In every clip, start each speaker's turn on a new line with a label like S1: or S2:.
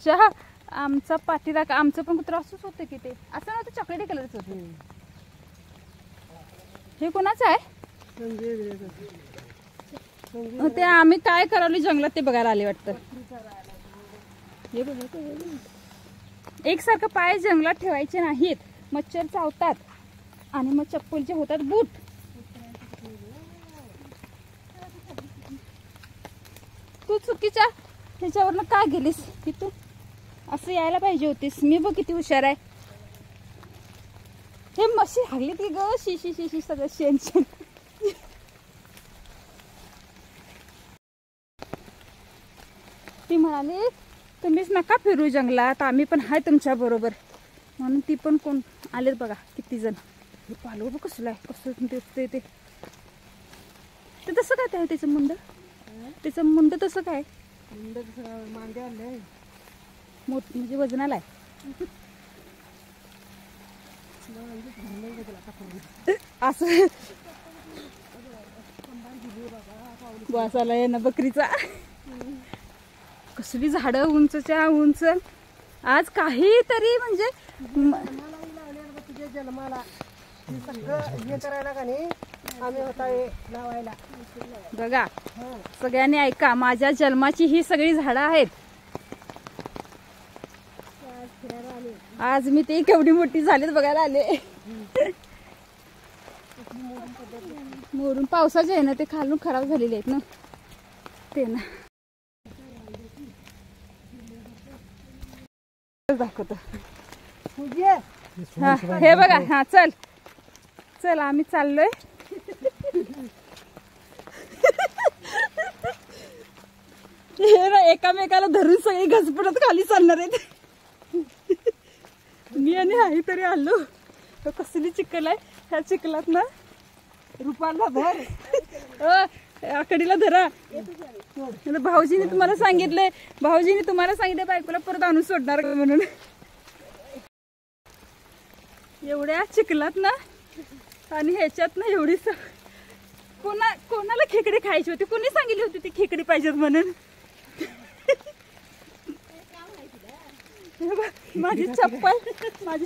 S1: आमचा पाठीराखा, आमचं पण कुत्र असंच होतं की ते असं नव्हतं, चॉकलेटी कलरचं होतं. हे कोणाचं आहे? ते आम्ही काय करावली जंगलात ते बघायला आले वाटतं. हे बघा, एकसारखं पाय जंगलात ठेवायचे नाहीत, मच्छर चावतात आणि मग चप्पलचे होतात बूट. तू चुकीच्या ह्याच्यावरनं का गेलीस तिथून? असं यायला पाहिजे होतीस. मी बघ किती हुशार आहे. हे मशी हागली ती ग, शिशी शिशी सगळं शेण शेण. ती म्हणाली तुम्हीच नका फिरू जंगलात, आम्ही पण आहे तुमच्या बरोबर. म्हणून ती पण कोण आलेत बघा किती जण. हे पालव बघ कसलं आहे, कसं ते ते तसं काय आहे त्याचं मुंड, त्याचं मुंड तसं काय
S2: मांडे आणले
S1: मोठ म्हणजे वजनाला आहे. असं वासाला आहे ना बकरीचा. कसली झाडं उंचच्या उंच. आज काहीतरी म्हणजे
S2: तुझ्या जन्माला सगळं हे करायला का नाही आम्ही होता लावायला.
S1: बघा सगळ्यांनी ऐका, माझ्या जन्माची ही सगळी झाडं आहेत. आज मी ते केवढी मोठी झालीत बघायला आले. मोरून पावसाचे आहे ना, ते खालून खराब झालेले आहेत ना ते ना. दाखवतो हे बघा. हा चल चल आम्ही चाललोय. हे ना एकामेकाला धरून सगळे घसपडत खाली चालणार आहेत. मी आणि आई तरी आलो. कसली चिखल आहे ह्या चिखलात ना.
S2: रुपाला धर,
S1: आकडीला धरा. भाऊजीने तुम्हाला सांगितलंय, भाऊजीने तुम्हाला सांगितलं बायकोला परत आणून सोडणार म्हणून. एवढ्या चिखलात ना आणि ह्याच्यात ना एवढी कोणाला खेकडी खायची होती? कोणी सांगितली होती ती खेकडी पाहिजेत म्हणून? माझी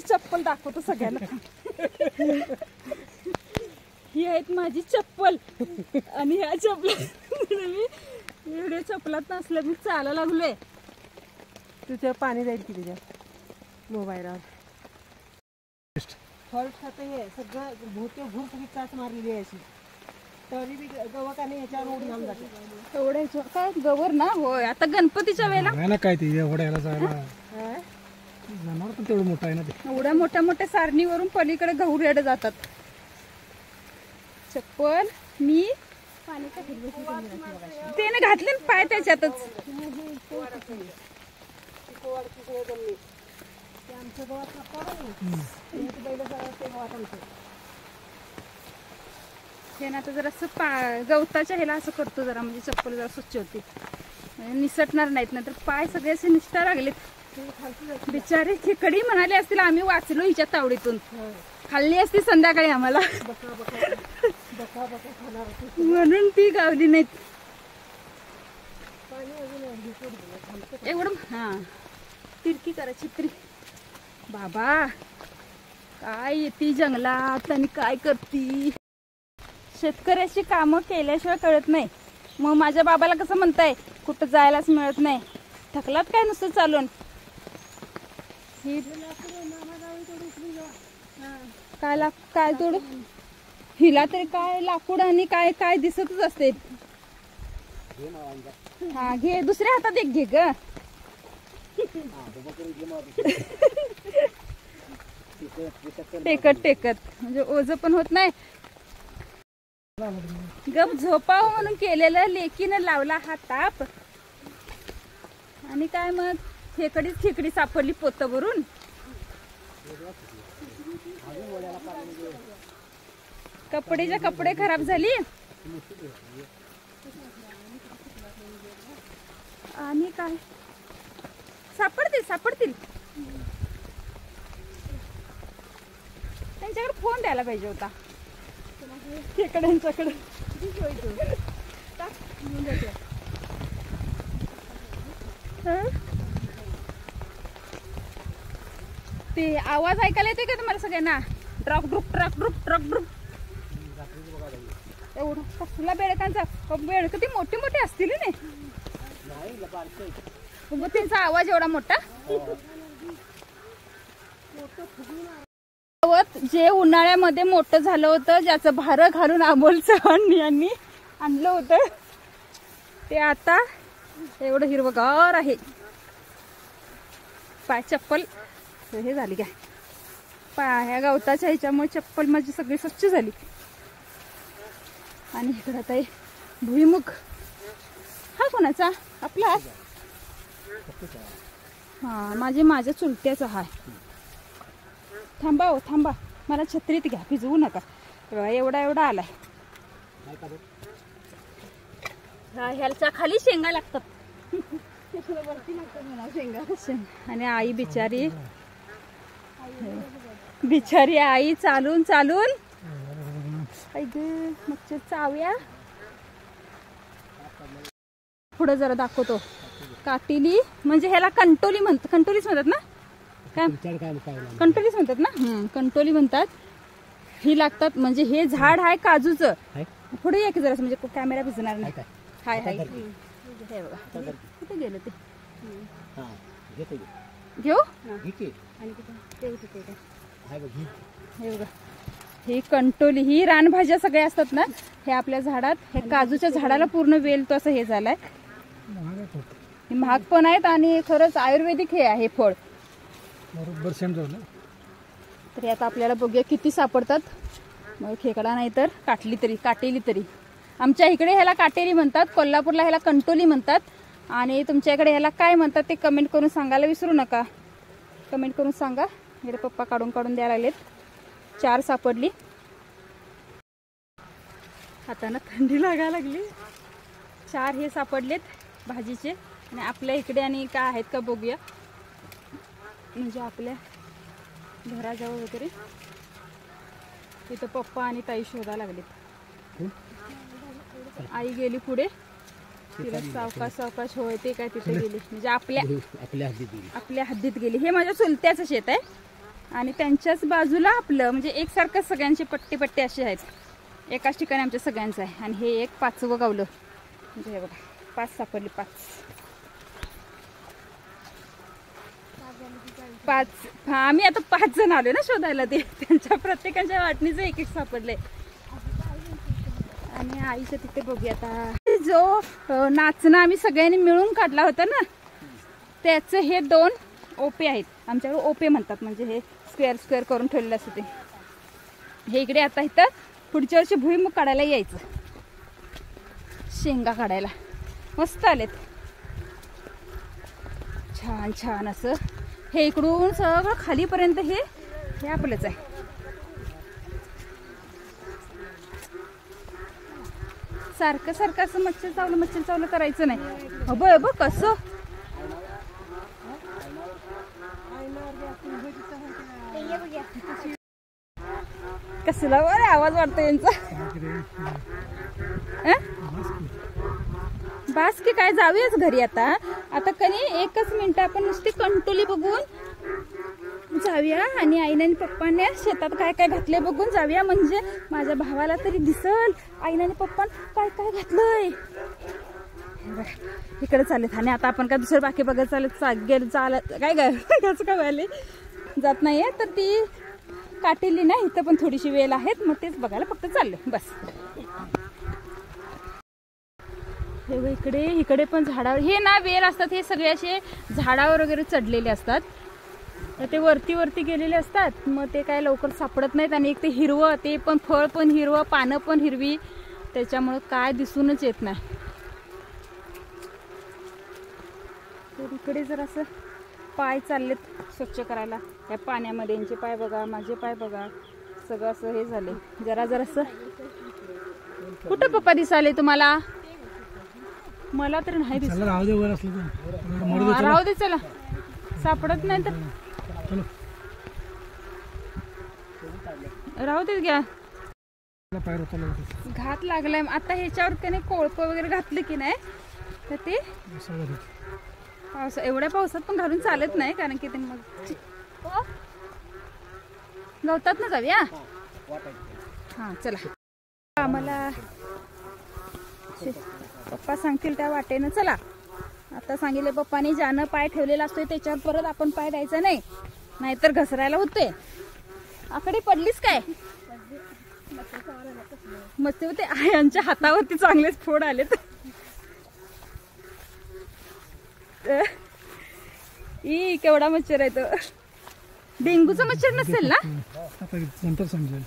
S1: चप्पल दाखवतो सगळ्यांना. ही आहेत माझी चप्पल आणि ह्या चप्पल मी एवढ्या चप्पलात नसल्या मी चालायला लागलोय.
S2: तुझ्या पाणी जाईल की तुझ्या मोबाईलवर. फळ खातं हे सगळं भूते भूर सगळी चाच मारलेली आहे अशी. तरी बी गवकाने याच्यावर उडी घालून जाते.
S1: एवढ्या काय गवर ना. होय आता गणपतीच्या वेळेला
S3: ना काय ते एवढ्याला जायला जनावर पण तेवढं मोठं आहे ना ते.
S1: एवढ्या मोठ्या मोठ्या सारणीवरून पलीकडे गहू रेड जातात. चप्पल मी त्याने घातले पाय त्याच्यातच. हे ना आता जरा असं गवताच्या ह्याला असं करतो जरा, म्हणजे चप्पल जरा स्वच्छ होती, म्हणजे निसटणार नाहीत. नंतर पाय सगळे असे निष्ठा लागलेत. बिचारे खेकडी म्हणाले असतील आम्ही वाचलो हिच्या तावडीतून. खाल्ली असती संध्याकाळी आम्हाला म्हणून ती गावली नाहीत. एवढं हा तिरकी करायची तरी बाबा काय येते जंगलात आणि काय करती. शेतकऱ्याची कामं केल्याशिवाय कळत नाही. मग माझ्या बाबाला कसं म्हणताय, कुठं जायलाच मिळत नाही. थकलात काय नुसतं चालून. काय तोड हिला तरी काय लाकूड आणि काय काय दिसतच असते. हा घे, दुसऱ्या हातात एक घे ग. टेकत म्हणजे ओझ पण होत नाही. गप झोपाव म्हणून केलेलं, लेकीनं लावला हा ताप. आणि काय मग खेकडी सापडली पोत भरून. कपडे खराब झाली. आणि काय सापडतील. त्यांच्याकडे फोन द्यायला पाहिजे होता खेकड्यांच्याकडे. ते आवाज ऐकायला येते का तुम्हाला सगळ्यांना? Truck Druk truck Druk truck Druk. एवढं कसला बेडकांचा बेडक ती मोठी मोठी असतील ना. मग त्यांचा आवाज एवढा मोठा. जे उन्हाळ्यामध्ये मोठं झालं होतं, ज्याचं भार घालून अमोल चव्हाण यांनी आणलं होतं, ते आता एवढं हिरवगार आहे. पाय चप्पल हे झाली काय, पाया गवताच्या ह्याच्यामुळे चप्पल माझी सगळी स्वच्छ झाली. आणि इकडं आता हे भुईमुग. हा कोणाचा? आपला. हा माझ्या चुलत्याचा हा. थांबा हो थांबा, मला छत्रीत घ्या, भिजवू नका. एवढा एवढा आलाय. ह्याच्या खाली शेंगा लागतात. आणि आई बिचारी आई चालून चालून मच्छर चाव्या. पुढे जरा दाखवतो. काटिली म्हणजे ह्याला कंटोलीच म्हणतात ना? काय कंटोलीच म्हणतात ना? कंटोली म्हणतात. ही लागतात. म्हणजे हे झाड आहे काजूचं. पुढे या की जरा, म्हणजे कॅमेरा भिजणार नाही. हाय हाय हे बघा कुठे गेलं ते. घेऊ हे बघा. ही कंटोली, ही रानभाज्या सगळ्या असतात ना, हे आपल्या झाडात. हे काजूच्या झाडाला पूर्ण वेल तो असं हे झालाय. महाग पण आहेत आणि खरंच आयुर्वेदिक हे आहे फळ. तरी आता आपल्याला बघूया किती सापडतात. मग खेकडा नाही तर काटेली तरी. आमच्या इकडे ह्याला काटेरी म्हणतात, कोल्हापूरला ह्याला कंटोली म्हणतात. आणि तुमच्या इकडे ह्याला काय म्हणतात ते कमेंट करून सांगायला विसरू नका. कमेंट करून सांगा. मेरे पप्पा काढून द्यायला लागलेत. 4 सापडली. हाताना थंडी लागायला लागली. 4 हे सापडलेत भाजीचे. आणि आपल्या इकडे आणि काय आहेत का बघूया. म्हणजे आपल्या घराजवळ वगैरे तिथं पप्पा आणि ताई शोधायला लागलेत. आई गेली पुढे, तिला सावकाश होय ते काय तिथे गेली. म्हणजे आपल्या हद्दीत गेली. हे माझ्या चुलत्याचं शेत आहे आणि त्यांच्याच बाजूला आपलं, म्हणजे एकसारखं सगळ्यांचे पट्टे असे आहेत. एकाच ठिकाणी आमच्या सगळ्यांचं आहे. आणि हे एक 5वं गावलं. म्हणजे हे बघा 5 सापडली. 5 आम्ही आता 5 जण आलो ना शोधायला. ते त्यांच्या प्रत्येकाच्या वाटणीचं एक सापडले. आणि आईच्या तिथे बघूया आता. जो नाचणं आम्ही सगळ्यांनी मिळून काढला होता ना, त्याचं हे 2 ओपे आहेत. आमच्याकडे ओपे म्हणतात. म्हणजे हे स्क्वेअर करून ठेवलेलं असतं ते. हे इकडे आता इथं पुढच्या वर्षी भुईमुग काढायला यायचं, शेंगा काढायला. मस्त आलेत, छान छान असं. हे इकडून सगळं खालीपर्यंत हे आपलंच आहे. सारखं असं मच्छर चावलं करायचं नाही. बघ कसं कसला बरं आवाज वाटतो यांचा. बास की काय, जाऊयाच घरी आता कनी 1च मिनिट आपण नुसती कंटोली बघून जाऊया. आणि आईने आणि पप्पाने शेतात काय काय घातले बघून जाऊया. म्हणजे माझ्या भावाला तरी दिसल आईने आणि पप्पा काय काय घातलंय. इकडे चालत. आणि आता आपण काय दुसरं बाकी बघत चालत काय व्हायला जात नाहीये. तर ती काटेली ना, इथं पण थोडीशी वेल आहेत. मग तेच बघायला फक्त चाललं बस. इकडे पण झाडावर हे ना वेल असतात. हे सगळे असे झाडावर वगैरे चढलेले असतात. तर ते वरती गेलेले असतात. मग ते काय लवकर सापडत नाहीत. आणि एक ते हिरवं, ते पण फळ पण हिरवं, पानं पण हिरवी, त्याच्यामुळं काय दिसूनच येत नाही. तर इकडे जर असं पाय चाललेत स्वच्छ करायला या पाण्यामध्ये. यांचे पाय बघा, माझे पाय बघा, सगळं असं हे झाले. जरा असं. कुठं पप्पा दिसाले तुम्हाला? मला तर नाही दिसत. राहू दे चला, सापडत नाही तर राहू देत घ्या. घात लागलाय आता ह्याच्यावर त्याने कोळप वगैरे घातलं की नाही तर ते एवढ्या पावसात पण घालून चालत नाही. कारण की ते मग गवतात ना जाऊया.
S2: हा, वाटायचं.
S1: हा चला. आम्हाला पप्पा सांगतील त्या वाटेनं चला. आता सांगितले पप्पानी ज्यानं पाय ठेवलेला असतोय त्याच्यावर परत आपण पाय द्यायचा नाही, नाहीतर घसरायला होते. आकडे पडलीस काय? मस्त होते. यांच्या हातावरती चांगलेच फोड आलेत. ई केवढा मच्छर आहे तो. डेंगूचा मच्छर नसेल ना?
S3: आता नंतर समजेल.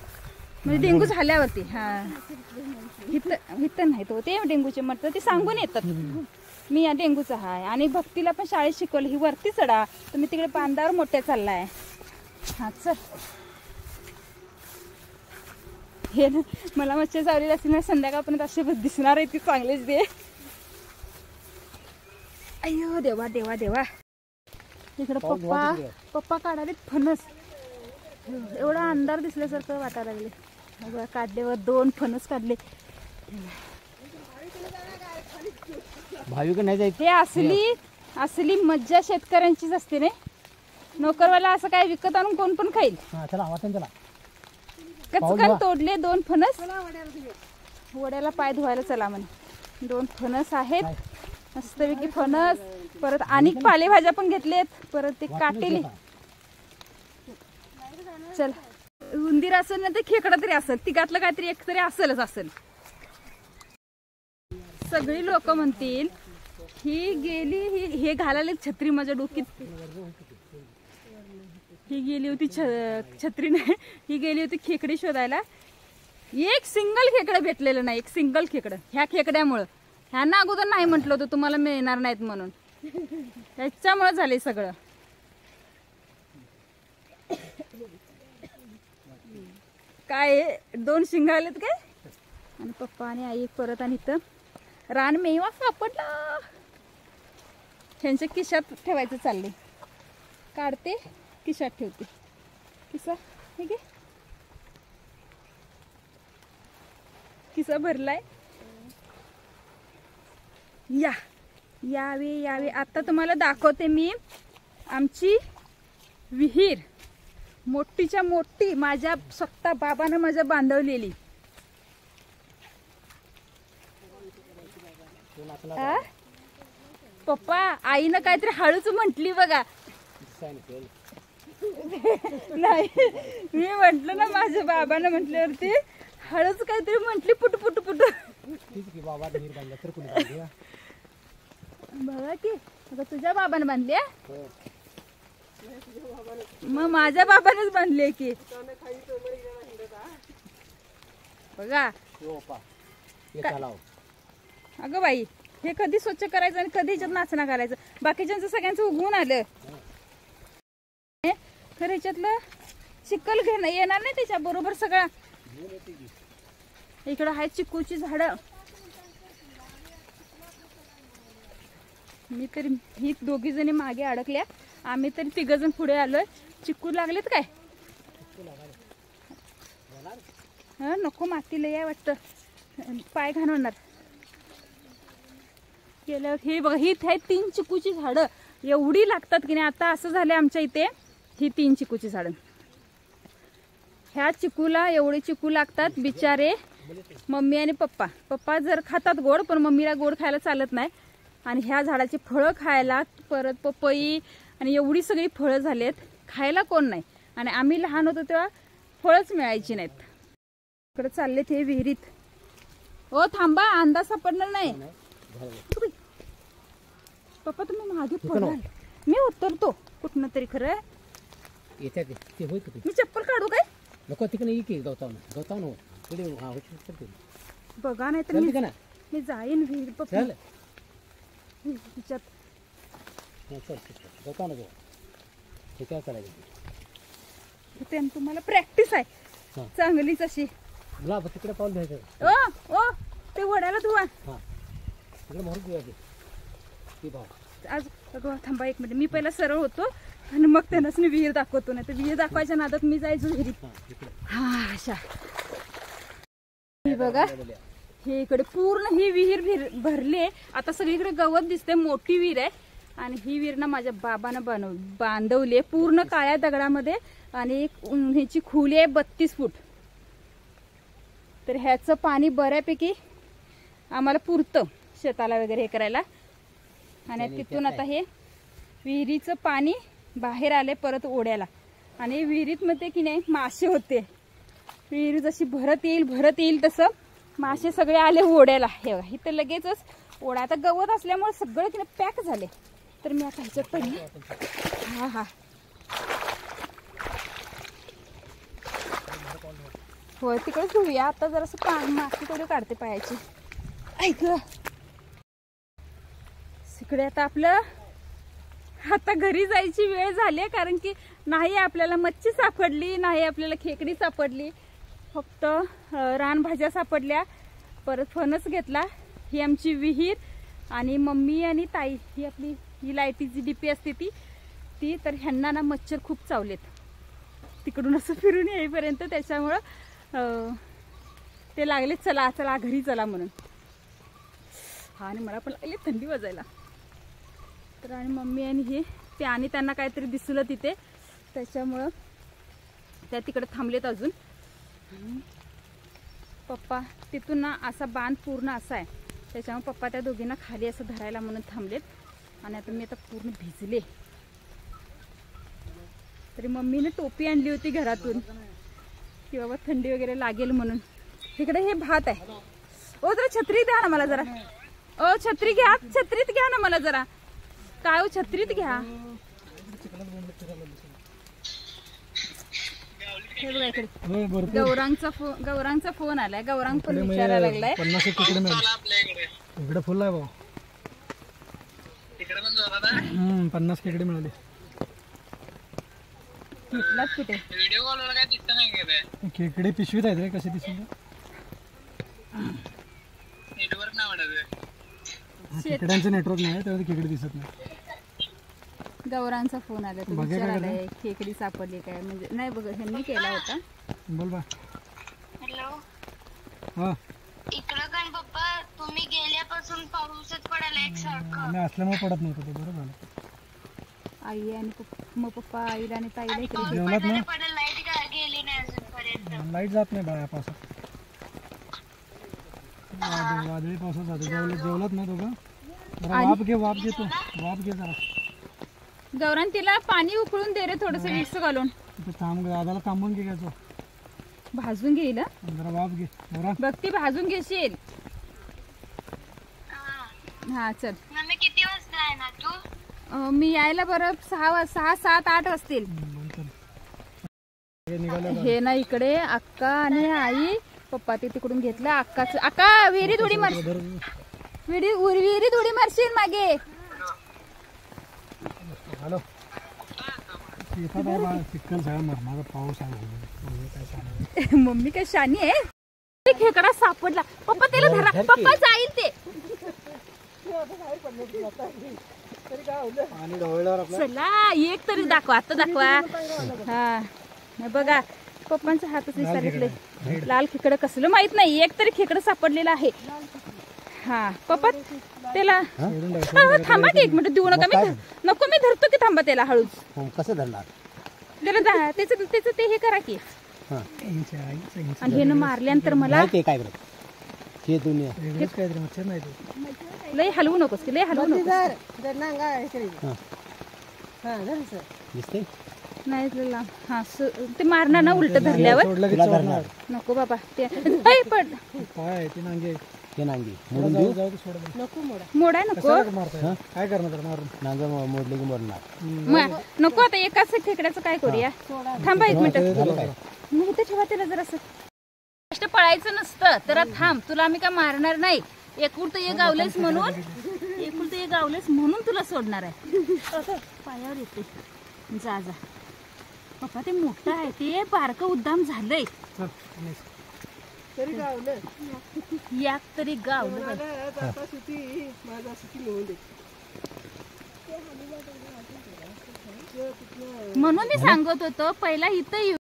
S1: म्हणजे डेंगू झाल्यावरती. हा इथं नाही तो ते डेंगूचे मच्छर ते सांगून येतात. मी या डेंगूचा हाय. आणि भक्तीला पण शाळेत शिकवलं ही वरती चढा, तुम्ही तिकडे बांधावर मोठ्या चाललाय. हा चल. हे ना मला मच्छर चावलेली असतील ना संध्याकाळपर्यंत असे दिसणार आहे ती चांगलेच दे. अय्यो देवा देवा देवा. इकडे पप्पा काढालेत फणस. एवढा अंधार दिसल्यासारखं वाटायला लागले. काढल्यावर 2 फणस काढले.
S2: भाविक नाही जायचं.
S1: हे असली मज्जा शेतकऱ्यांचीच असते रे. नोकरवाला असं काय विकत आणून कोण पण खाईल.
S2: चला वाटण चला.
S1: कचकन तोडले 2 फणस. वड्याला पाय धुवायला चला म्हणे. 2 फणस आहेत मस्तपैकी फणस. परत अनेक पालेभाज्या पण घेतलेत. परत ते काटेली. चल उंदीर असेल ना ते खेकडा तरी असेल, तिघातलं काहीतरी एक तरी असेलच असेल. सगळी लोक म्हणतील ही गेली हे घालायला छत्री माझ्या डोकीत. ही गेली होती छत्री नाही, ही गेली होती खेकडे शोधायला. एक सिंगल खेकडं भेटलेलं नाही. एक सिंगल खेकडं. ह्या खेकड्यामुळं. ह्यांना अगोदर नाही म्हटलं होतं तुम्हाला मिळणार नाहीत म्हणून. ह्याच्यामुळे झाले सगळं. काय 2 शिंग आलेत काय. आणि पप्पा आणि आई परत. आणि इथं रान मेवा सापडला. ह्यांच्या खिशात ठेवायचं चालले. काढते खिशात ठेवते. किसा हे घे. किसा भरलाय. यावे आता तुम्हाला दाखवते मी आमची विहीर. मोठीच्या मोठी माझ्या स्वतः बाबानं माझ्या बांधवलेली. पप्पा आईनं काहीतरी हळूच म्हटली बघा. नाही मी म्हंटल ना माझ्या बाबानं म्हटल्यावरती हळूच काहीतरी म्हटली. Put put put. बघा की आता तुझ्या बाबानं बांधली. मग माझ्या बाबानेच बांधली की. बघा अगं बाई हे कधी स्वच्छ करायचं आणि कधी ह्याच्यात नाचणं घालायचं. बाकीच्यांचं सगळ्यांचं उगवून आलं. खरं ह्याच्यातलं चिखल घेणं येणार नाही त्याच्या बरोबर सगळं. इकडं आहेत चिकूची झाडं. मी तरी ही 2घी जणी मागे अडकल्या. आम्ही तरी 3घ जण पुढे आलोय. चिकू लागलेत काय. नको माती लय आहे वाटतं. पाय घालवणार. गेल्यावर हे बघा ही 3 चिकूची झाडं एवढी लागतात की नाही. आता असं झालंय आमच्या इथे ही 3 चिकूची झाडं. ह्या चिकूला एवढे चिकू लागतात बिचारे. मम्मी आणि पप्पा जर खातात गोड, पण मम्मीला गोड खायला चालत नाही. आणि ह्या झाडाची फळं खायला परत पपई आणि एवढी सगळी फळं झालेत. खायला कोण नाही. आणि आम्ही लहान होतो तेव्हा फळच मिळायची नाहीत. इकडे चाललेत हे विहिरीत. हो थांबा अंदाज सापडणार नाही. पप्पा तुम्ही मागे पडाल. मी उतरतो कुठनं तरी. खरं मी चप्पल काढू काय.
S2: नको तिकडे गवतावून
S1: बघा नाही तर मी जाईन विहीर. पप्पा तुम्हाला प्रॅक्टिस आहे चांगलीच अशी.
S2: तिकडे पाऊल द्यायचं.
S1: ओ ते वड्याला धुवा. आज थांबा 1 मिनिट. मी पहिला सरळ होतो आणि मग त्यांनाच मी विहीर दाखवतो. नाही तर विहीर दाखवायच्या नादात मी जायचो विहिरीत. हा अशा बघा हे इकडे पूर्ण ही विहीर भरली आहे. आता सगळीकडे गवत दिसते. मोठी विहीर आहे. आणि ही विहीर ना माझ्या बाबानं बांधवली आहे पूर्ण काळ्या दगडामध्ये आणि ह्याची खोली आहे 32 फूट. तर ह्याचं पाणी बऱ्यापैकी आम्हाला पुरतं शेताला वगैरे हे करायला. आणि तिथून आता हे विहिरीचं पाणी बाहेर आले परत ओढ्याला. आणि विहिरीत मध्ये की नाही मासे होते. विहीर जशी भरत येईल तसं मासे सगळे आले ओढ्याला. हे बघा इथं लगेचच ओढा आता गवत असल्यामुळे सगळं की नाही पॅक झाले. तर मी आता ह्याच्यात पडली. हा होय तिकडेच धुऊया. आता जरासं माती थोडी काढते पायाची. ऐक तिकडे आता आपलं आता घरी जायची वेळ झाली. कारण की नाही आपल्याला मच्छी सापडली, नाही आपल्याला खेकडी सापडली, फक्त रानभाज्या सापडल्या. परत फणस घेतला. ही आमची विहीर आणि मम्मी आणि ताई ही आपली ही लाईटीची डीपी असते ती तर ह्यांना ना मच्छर खूप चावलेत तिकडून असं फिरून येईपर्यंत. त्याच्यामुळं ते लागले चला चला घरी चला म्हणून. हा आणि मला पण लागली थंडी वाजायला. तर आणि मम्मी आणि हे ते आणि त्यांना काहीतरी दिसलं तिथे त्याच्यामुळं त्या तिकडे थांबलेत अजून. पप्पा तिथून ना असा बांध पूर्ण असा आहे त्याच्यामुळे पप्पा त्या दोघींना खाली असं धरायला म्हणून थांबलेत. आणि आता मी आता पूर्ण भिजले. तरी मम्मीने टोपी आणली होती घरातून की बाबा थंडी वगैरे लागेल म्हणून. इकडे हे भात आहे. ओ जरा छत्री द्या ना मला जरा. ओ छत्री घ्या, छत्रीत घ्या ना मला जरा. काय हो छत्रीत घ्या. हे बघा इकडे गौरांगचा फोन आलाय. गौरांग पण विचारायला लागलाय.
S3: 50 खेकडे मिळाले इकडे. फुल आहे भाऊ. 50 खेकडे मिळाले.
S1: घेतलात कुठे
S4: व्हिडिओ कॉलवर काय दिसत नाही.
S3: खेकडे पिशवीत आहेत रे. कसे दिसले
S4: नेटवर्क नाही वाटत.
S3: खेकड्यांचं नेटवर्क नाही त्यामुळे खेकडे दिसत नाही.
S1: गौरांचा फोन आला तो विचारायलाय खेकडी सापडली काय. म्हणजे नाही बघ ह्यांनी केला होता.
S3: बोल बा.
S5: हॅलो
S3: हा
S5: इकडं काय पप्पा तुम्ही गेल्यापासून पाऊसच पडायला एकसारखं.
S3: आम्ही असल्यामुळे पडत नव्हतं ते. बरं झालं.
S1: आई आणि मग पप्पा आईला आणि ताईला इकडे
S3: जेवलात ना.
S5: लाईट गेली नाही अजूनपर्यंत.
S3: लाईट जात नाही बाया पावसात. वादळी पावसात जाते. जेवलात ना दोघं. जरा वाफ घे तू. वाफ घे जरा.
S1: गौरान तिला पाणी उकळून दे रे थोडस मिक्स घालून.
S3: थांब दादाला थांबून घे घ्यायचं.
S1: भाजून घेईल.
S3: जरा वाफ घे. बरं
S1: बघ ती भाजून घेशील. हा चल.
S5: मम्मी किती वाजता आहे ना तू.
S1: मी यायला बरं 6, 7, 8 वाजतील. हे ना इकडे अक्का आणि आई पप्पा ते तिकडून घेतलं. अक्का विहिरी थोडी विहिरी थोडी मारशील मागे.
S3: हॅलो चिकन सगळं मरणारा पाऊस आहे.
S1: मम्मी काय शानी आहे. खेकडा सापडला पप्पा त्याला धरा. पप्पा जाईल ते. चला एक तरी दाखवा. आता दाखवा. हा बघा पप्पांच्या हातच विचारले. लाल खेकडं कसलं माहित नाही. एक तरी खेकडं सापडलेलं आहे. हा पप्पा त्याला थांबा की 1 मिनिट देऊ नका. मी नको मी धरतो की. थांबा त्याला हळूच.
S2: कसं धरणार
S1: त्याला त्याचं ते हे करा की. आणि हे न मारल्यानंतर मला
S2: काय करत हे दुनिया
S1: लय हलवू नकोस की. लय हलवू नकोस. नाही हा ते मारणार ना उलट धरल्यावर. नको बाबा ते पड. मोडाय नको.
S3: काय करणार
S2: मोडले की मोडणार
S1: नको. आता एकाच खेकड्याचं काय करूया. थांबा 1 मिनिट. मग ते ठेवा त्याला जरासं. कष्ट पळायचं नसतं तर थांब. तुला आम्ही काय मारणार नाही. एकुलतं एक गावलेस म्हणून तुला सोडणार आहे. पायावर येते. जा जा पप्पा. ते मोठं आहे ते बारकं उद्दाम झालंय. याक तरी गावलं. म्हणून मी सांगत होतो पहिला इथं येऊ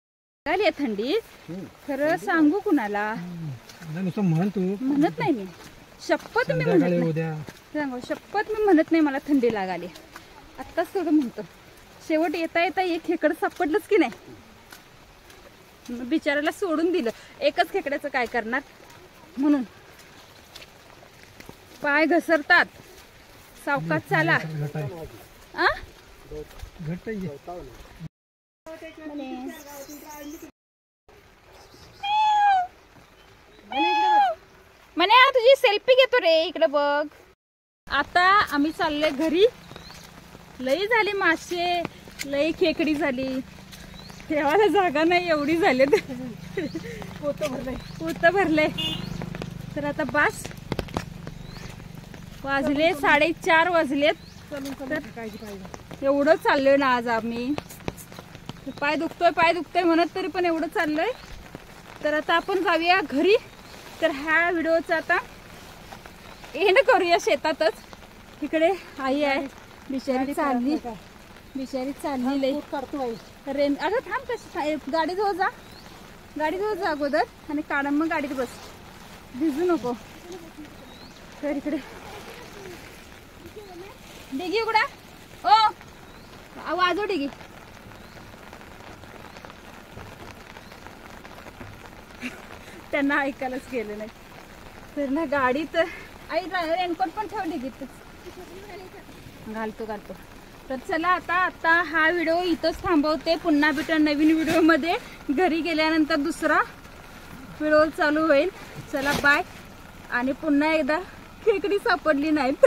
S1: थंडी. खरं सांगू कुणाला
S3: म्हण तू.
S1: म्हणत नाही मी. शपथ मी म्हणत नाही. शपथ मी म्हणत नाही मला थंडी लागाली. आत्ताच थोडं म्हणतो. शेवट येता येता एक खेकडं सापडलंच की नाही. मग बिचाराला सोडून दिलं. एकच खेकड्याचं काय करणार म्हणून. पाय घसरतात. सावकाश चाला.
S3: घट आहे
S1: आ
S3: घट आहे.
S1: म्हणे तुझी सेल्फी घेतो रे, इकडे बघ. आता आम्ही चाललोय घरी. लई झाली मासे, लई खेकडी झाली. ठेवायला जागा नाही एवढी झाली. पोत भरलंय. तर आता बास. वाजले 4:30 वाजलेत. एवढं चाललोय ना आज आम्ही. पाय दुखतोय म्हणत तरी पण एवढं चाललोय. तर आता आपण जाऊया घरी. तर ह्या व्हिडिओचा आता एंड करूया शेतातच. तिकडे आई आहे, बिचारी चालली लई. रेन अगं थांब, कशी गाडीजवळ जा अगोदर आणि काढा मग गाडीत बस. भिजू नको. तर इकडे डिगी उघडा. ओ वाजव डिगी. त्यांना ऐकायलाच गेलं नाही. तर ना गाडीत आई रेनकोट पण ठेव डिगीतच. घालतो. तर चला आता हा व्हिडिओ इथंच थांबवते. पुन्हा भेटू नवीन व्हिडिओ मध्ये. घरी गेल्यानंतर दुसरा व्हिडिओ चालू होईल. चला बाय. आणि पुन्हा एकदा खेकडी सापडली नाहीत.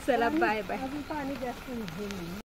S1: चला बाय.
S2: पाणी जास्त